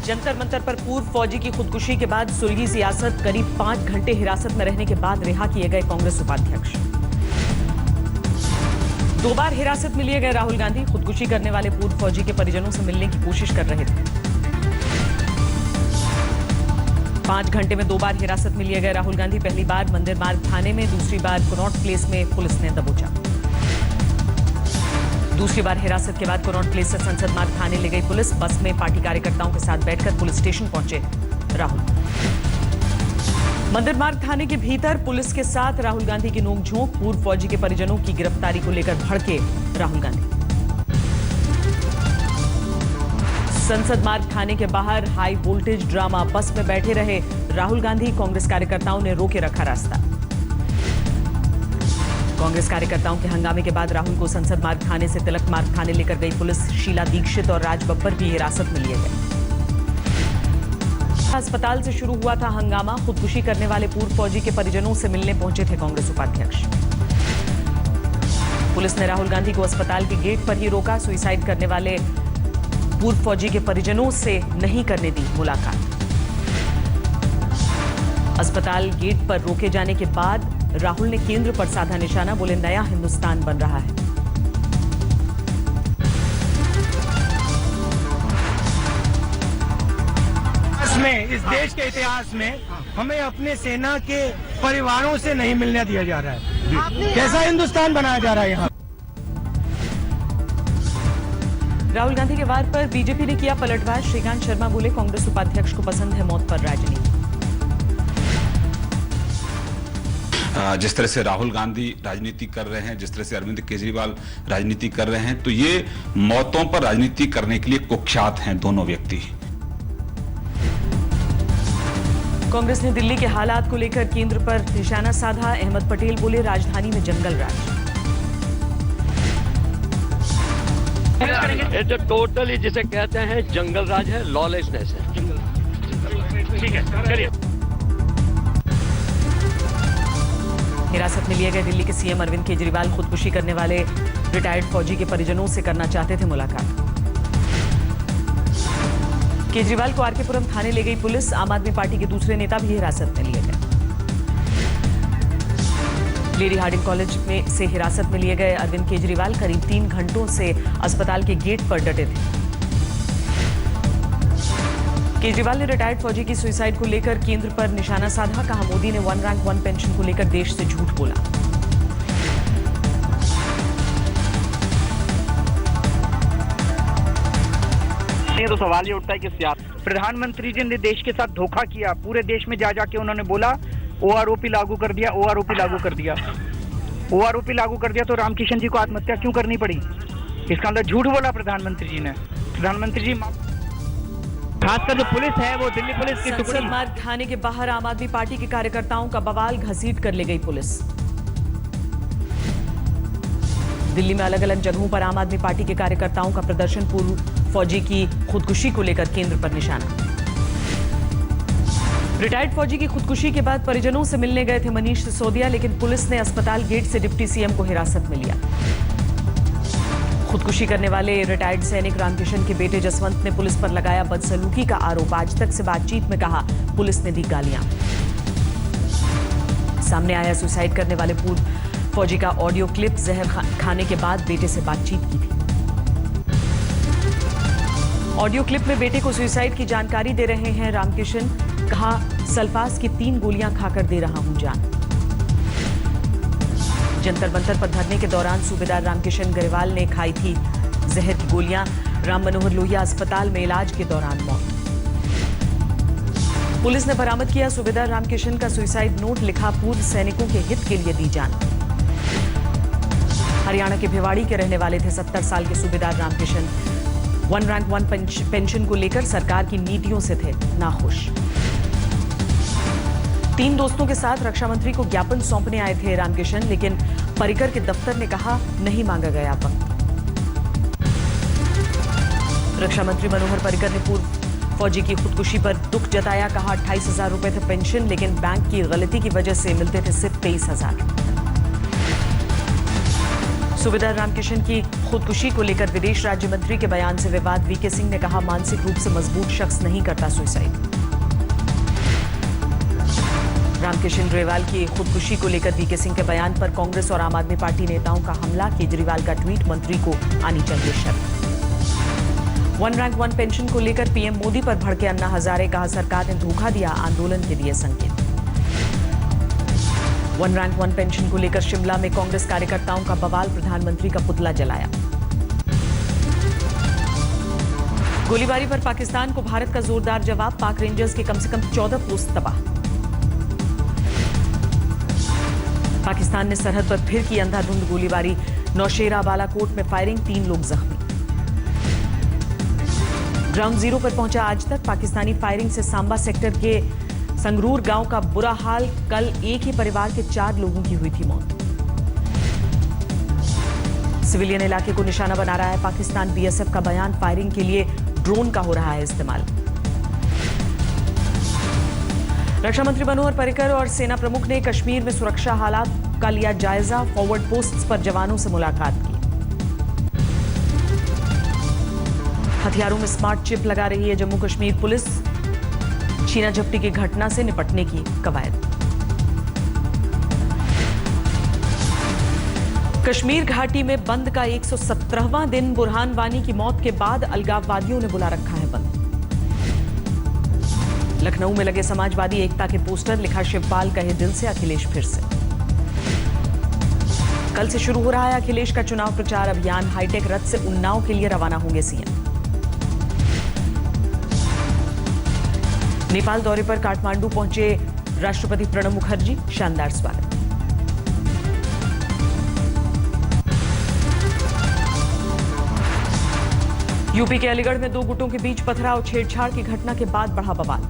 जंतर मंतर पर पूर्व फौजी की खुदकुशी के बाद सुलगी सियासत, करीब 5 घंटे हिरासत में रहने के बाद रिहा किए गए कांग्रेस उपाध्यक्ष। 2 बार हिरासत में लिए गए राहुल गांधी खुदकुशी करने वाले पूर्व फौजी के परिजनों से मिलने की कोशिश कर रहे थे। 5 घंटे में 2 बार हिरासत में लिए गए राहुल गांधी पहली बार मंदिर मार्ग थाने में, दूसरी बार कनॉट प्लेस में पुलिस ने दबोचा। दूसरी बार हिरासत के बाद कनॉट प्लेस से संसद मार्ग थाने ले गई पुलिस। बस में पार्टी कार्यकर्ताओं के साथ बैठकर पुलिस स्टेशन पहुंचे राहुल। मंदिर मार्ग थाने के भीतर पुलिस के साथ राहुल गांधी की नोकझोंक, पूर्व फौजी के परिजनों की गिरफ्तारी को लेकर भड़के राहुल गांधी। संसद मार्ग थाने के बाहर हाई वोल्टेज ड्रामा, बस में बैठे रहे राहुल गांधी, कांग्रेस कार्यकर्ताओं ने रोके रखा रास्ता। कांग्रेस कार्यकर्ताओं के हंगामे के बाद राहुल को संसद मार्ग थाने से तिलक मार्ग थाने लेकर गई पुलिस। शीला दीक्षित और राज बब्बर भी हिरासत में लिए गए। अस्पताल से शुरू हुआ था हंगामा, खुदकुशी करने वाले पूर्व फौजी के परिजनों से मिलने पहुंचे थे कांग्रेस उपाध्यक्ष। पुलिस ने राहुल गांधी को अस्पताल के गेट पर ही रोका। सुसाइड करने वाले पूर्व फौजी के परिजनों से नहीं करने दी मुलाकात। अस्पताल गेट पर रोके जाने के बाद राहुल ने केंद्र पर साधा निशाना, बोले नया हिंदुस्तान बन रहा है। इस देश के इतिहास में हमें अपने सेना के परिवारों से नहीं मिलने दिया जा रहा है। कैसा हिंदुस्तान बनाया जा रहा है यहाँ? राहुल गांधी के वार पर बीजेपी ने किया पलटवार। श्रीकांत शर्मा बोले कांग्रेस उपाध्यक्ष को पसंद है मौत पर राजनीति। जिस तरह से राहुल गांधी राजनीति कर रहे हैं, जिस तरह से अरविंद केजरीवाल राजनीति कर रहे हैं, तो ये मौतों पर राजनीति करने के लिए कुख्यात हैं दोनों व्यक्ति। कांग्रेस ने दिल्ली के हालात को लेकर केंद्र पर निशाना साधा। अहमद पटेल बोले राजधानी में जंगल राज। ये जो टोटली जिसे कहते हैं जंगल राज है, लॉलेसनेस है। ठीक है, चलिए। हिरासत में लिए गए दिल्ली के सीएम अरविंद केजरीवाल खुदकुशी करने वाले रिटायर्ड फौजी के परिजनों से करना चाहते थे मुलाकात। केजरीवाल को आरकेपुरम थाने ले गई पुलिस। आम आदमी पार्टी के दूसरे नेता भी हिरासत में लिए गए। लेडी हार्डिंग कॉलेज में से हिरासत में लिए गए अरविंद केजरीवाल करीब 3 घंटों से अस्पताल के गेट पर डटे थे। केजरीवाल ने रिटायर्ड फौजी की सुसाइड को लेकर केंद्र पर निशाना साधा। कहा मोदी ने 1 रैंक 1 पेंशन को लेकर देश से झूठ बोला। ये तो सवाल ये उठता है कि प्रधानमंत्री जी ने देश के साथ धोखा किया। पूरे देश में जा जाके उन्होंने बोला ओआरओपी लागू कर दिया, ओआरओपी लागू कर दिया। ओआरओपी लागू कर दिया तो रामकिशन जी को आत्महत्या क्यों करनी पड़ी? इसका अंदर झूठ बोला प्रधानमंत्री जी ने। प्रधानमंत्री जी खासकर जो पुलिस है वो दिल्ली पुलिस की संसद मार्ग थाने के बाहर आम आदमी पार्टी के कार्यकर्ताओं का बवाल, घसीट कर ले गई पुलिस। दिल्ली में अलग अलग जगहों पर आम आदमी पार्टी के कार्यकर्ताओं का प्रदर्शन, पूर्व फौजी की खुदकुशी को लेकर केंद्र पर निशाना। रिटायर्ड फौजी की खुदकुशी के बाद परिजनों से मिलने गए थे मनीष सिसोदिया, लेकिन पुलिस ने अस्पताल गेट से डिप्टी सीएम को हिरासत में लिया। खुदकुशी करने वाले रिटायर्ड सैनिक रामकिशन के बेटे जसवंत ने पुलिस पर लगाया बदसलूकी का आरोप। आज तक से बातचीत में कहा पुलिस ने दी गालियां। सामने आया सुसाइड करने वाले पूर्व फौजी का ऑडियो क्लिप। जहर खाने के बाद बेटे से बातचीत की थी। ऑडियो क्लिप में बेटे को सुसाइड की जानकारी दे रहे हैं रामकिशन। कहा सल्फास की 3 गोलियां खाकर दे रहा हूं जान। जंतर मंतर पर धरने के दौरान सूबेदार रामकिशन गरेवाल ने खाई थी जहर की गोलियां। राम मनोहर लोहिया अस्पताल में इलाज के दौरान मौत। पुलिस ने बरामद किया सूबेदार रामकिशन का सुसाइड नोट। लिखा पूर्व सैनिकों के हित के लिए दी जान। हरियाणा के भिवाड़ी के रहने वाले थे 70 साल के सूबेदार रामकिशन। 1 रैंक 1 पेंशन को लेकर सरकार की नीतियों से थे नाखुश। 3 दोस्तों के साथ रक्षा मंत्री को ज्ञापन सौंपने आए थे रामकिशन, लेकिन पर्रिकर के दफ्तर ने कहा नहीं मांगा गया वक्त। रक्षा मंत्री मनोहर पर्रिकर ने पूर्व फौजी की खुदकुशी पर दुख जताया। कहा 28,000 रुपए थे पेंशन, लेकिन बैंक की गलती की वजह से मिलते थे सिर्फ 23,000। सूबेदार रामकिशन की खुदकुशी को लेकर विदेश राज्य मंत्री के बयान से विवाद। वीके सिंह ने कहा, मानसिक रूप से मजबूत शख्स नहीं करता सुसाइड। रामकिशन ग्रेवाल की खुदकुशी को लेकर वीके सिंह के बयान पर कांग्रेस और आम आदमी पार्टी नेताओं का हमला। केजरीवाल का ट्वीट, मंत्री को आनी चाहिए शर्म। वन रैंक वन पेंशन को लेकर पीएम मोदी पर भड़के अन्ना हजारे। कहा, सरकार ने धोखा दिया, आंदोलन के दिए संकेत। वन रैंक वन पेंशन को लेकर शिमला में कांग्रेस कार्यकर्ताओं का बवाल। प्रधानमंत्री का पुतला जलाया। गोलीबारी पर पाकिस्तान को भारत का जोरदार जवाब। पाक रेंजर्स के कम से कम 14 पोस्ट तबाह। पाकिस्तान ने सरहद पर फिर की अंधाधुंध गोलीबारी। नौशेरा बालाकोट में फायरिंग, 3 लोग जख्मी। ग्राउंड जीरो पर पहुंचा आज तक। पाकिस्तानी फायरिंग से सांबा सेक्टर के संगरूर गांव का बुरा हाल। कल एक ही परिवार के 4 लोगों की हुई थी मौत। सिविलियन इलाके को निशाना बना रहा है पाकिस्तान। बीएसएफ का बयान, फायरिंग के लिए ड्रोन का हो रहा है इस्तेमाल। रक्षा मंत्री मनोहर पर्रिकर और सेना प्रमुख ने कश्मीर में सुरक्षा हालात का लिया जायजा। फॉरवर्ड पोस्ट्स पर जवानों से मुलाकात की। हथियारों में स्मार्ट चिप लगा रही है जम्मू कश्मीर पुलिस। छीना झपटी की घटना से निपटने की कवायद। कश्मीर घाटी में बंद का 117वां दिन। बुरहान वानी की मौत के बाद अलगाववादियों ने बुला रखा है बंद। लखनऊ में लगे समाजवादी एकता के पोस्टर। लिखा, शिवपाल कहे दिल से, अखिलेश फिर से। कल से शुरू हो रहा है अखिलेश का चुनाव प्रचार अभियान। हाईटेक रथ से उन्नाव के लिए रवाना होंगे सीएम। नेपाल दौरे पर काठमांडू पहुंचे राष्ट्रपति प्रणब मुखर्जी। शानदार स्वागत। यूपी के अलीगढ़ में 2 गुटों के बीच पथराव। छेड़छाड़ की घटना के बाद बढ़ा बवाल।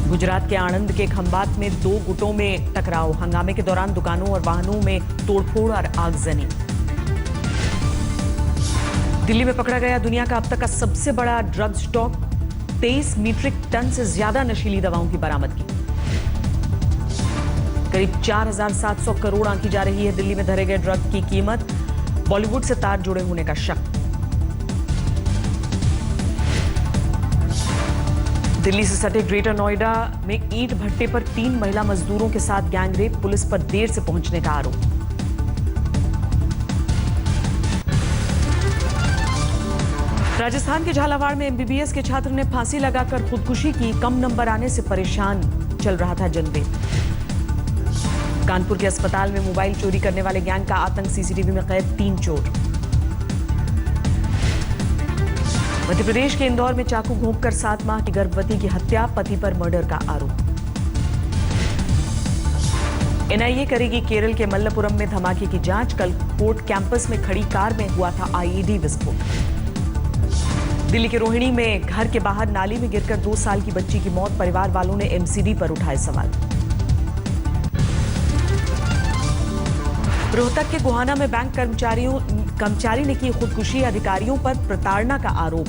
गुजरात के आणंद के खंबात में 2 गुटों में टकराव। हंगामे के दौरान दुकानों और वाहनों में तोड़फोड़ और आगजनी। दिल्ली में पकड़ा गया दुनिया का अब तक का सबसे बड़ा ड्रग स्टॉक। 23 मीट्रिक टन से ज्यादा नशीली दवाओं की बरामदगी। करीब 4,700 करोड़ आंकी जा रही है दिल्ली में धरे गए ड्रग की कीमत। बॉलीवुड से तार जुड़े होने का शक। दिल्ली से सटे ग्रेटर नोएडा में ईंट भट्टे पर 3 महिला मजदूरों के साथ गैंगरेप। पुलिस पर देर से पहुंचने का आरोप। राजस्थान के झालावाड़ में एमबीबीएस के छात्र ने फांसी लगाकर खुदकुशी की। कम नंबर आने से परेशान चल रहा था जनवेद। कानपुर के अस्पताल में मोबाइल चोरी करने वाले गैंग का आतंक। सीसीटीवी में कैद 3 चोर। मध्य प्रदेश के इंदौर में चाकू घोंपकर 7 माह की गर्भवती की हत्या। पति पर मर्डर का आरोप। एनआईए करेगी केरल के मल्लपुरम में धमाके की जांच। कल कोर्ट कैंपस में खड़ी कार में हुआ था आईईडी विस्फोट। दिल्ली के रोहिणी में घर के बाहर नाली में गिरकर 2 साल की बच्ची की मौत। परिवार वालों ने एमसीडी पर उठाए सवाल। रोहतक के गोहाना में बैंक कर्मचारी ने की खुदकुशी। अधिकारियों पर प्रताड़ना का आरोप।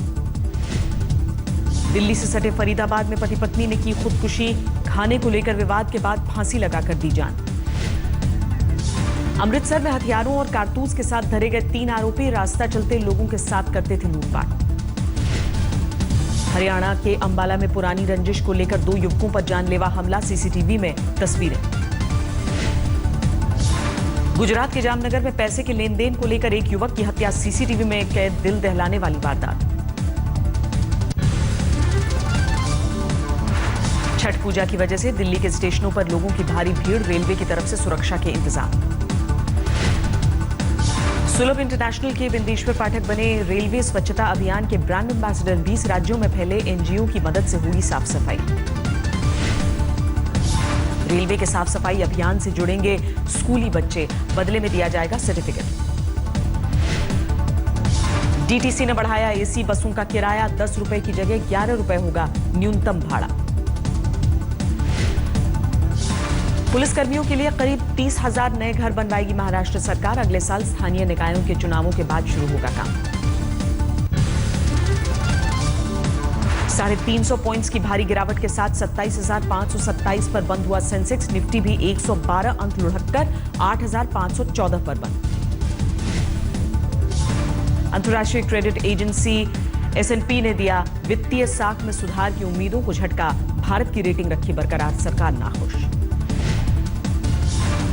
दिल्ली से सटे फरीदाबाद में पति पत्नी ने की खुदकुशी। खाने को लेकर विवाद के बाद फांसी लगाकर दी जान। अमृतसर में हथियारों और कारतूस के साथ धरे गए 3 आरोपी। रास्ता चलते लोगों के साथ करते थे लूटपाट। हरियाणा के अंबाला में पुरानी रंजिश को लेकर 2 युवकों पर जानलेवा हमला। सीसीटीवी में तस्वीरें। गुजरात के जामनगर में पैसे के लेन देन को लेकर एक युवक की हत्या। सीसीटीवी में कैद दिल दहलाने वाली वारदात। छठ पूजा की वजह से दिल्ली के स्टेशनों पर लोगों की भारी भीड़। रेलवे की तरफ से सुरक्षा के इंतजाम। सुलभ इंटरनेशनल के बिंदेश्वर पाठक बने रेलवे स्वच्छता अभियान के ब्रांड एम्बेसडर। 20 राज्यों में फैले एनजीओ की मदद से हुई साफ सफाई। रेलवे के साफ सफाई अभियान से जुड़ेंगे स्कूली बच्चे। बदले में दिया जाएगा सर्टिफिकेट। डीटीसी ने बढ़ाया एसी बसों का किराया। 10 रुपए की जगह 11 रुपए होगा न्यूनतम भाड़ा। पुलिसकर्मियों के लिए करीब 30,000 नए घर बनवाएगी महाराष्ट्र सरकार। अगले साल स्थानीय निकायों के चुनावों के बाद शुरू होगा काम। 350 पॉइंट्स की भारी गिरावट के साथ 27,527 पर बंद हुआ सेंसेक्स। निफ्टी भी 112 अंक लुढ़ककर 8,514 पर बंद। अंतर्राष्ट्रीय क्रेडिट एजेंसी S&P ने दिया वित्तीय साख में सुधार की उम्मीदों को झटका। भारत की रेटिंग रखी बरकरार, सरकार नाखुश।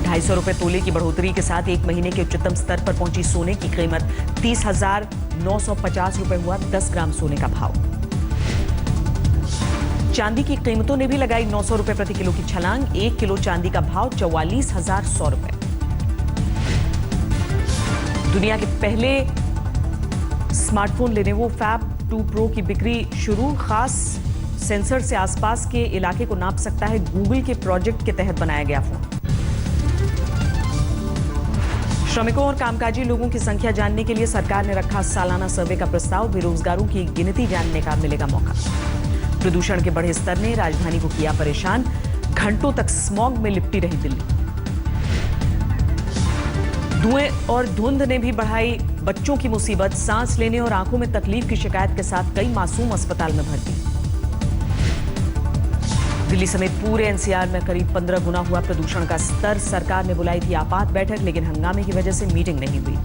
250 रुपए तोले की बढ़ोतरी के साथ एक महीने के उच्चतम स्तर पर पहुंची सोने की कीमत। 30,950 रुपए हुआ 10 ग्राम सोने का भाव। चांदी की कीमतों ने भी लगाई 900 रुपए प्रति किलो की छलांग। 1 किलो चांदी का भाव 44,100 रुपए। दुनिया के पहले स्मार्टफोन लेनोवो फैब 2 प्रो की बिक्री शुरू। खास सेंसर से आसपास के इलाके को नाप सकता है। गूगल के प्रोजेक्ट के तहत बनाया गया फोन। श्रमिकों और कामकाजी लोगों की संख्या जानने के लिए सरकार ने रखा सालाना सर्वे का प्रस्ताव। बेरोजगारों की गिनती जानने का मिलेगा मौका। प्रदूषण के बढ़े स्तर ने राजधानी को किया परेशान। घंटों तक स्मॉग में लिपटी रही दिल्ली। धुएं और धुंध ने भी बढ़ाई बच्चों की मुसीबत। सांस लेने और आंखों में तकलीफ की शिकायत के साथ कई मासूम अस्पताल में भर्ती। दिल्ली समेत पूरे एनसीआर में करीब 15 गुना हुआ प्रदूषण का स्तर। सरकार ने बुलाई थी आपात बैठक, लेकिन हंगामे की वजह से मीटिंग नहीं हुई।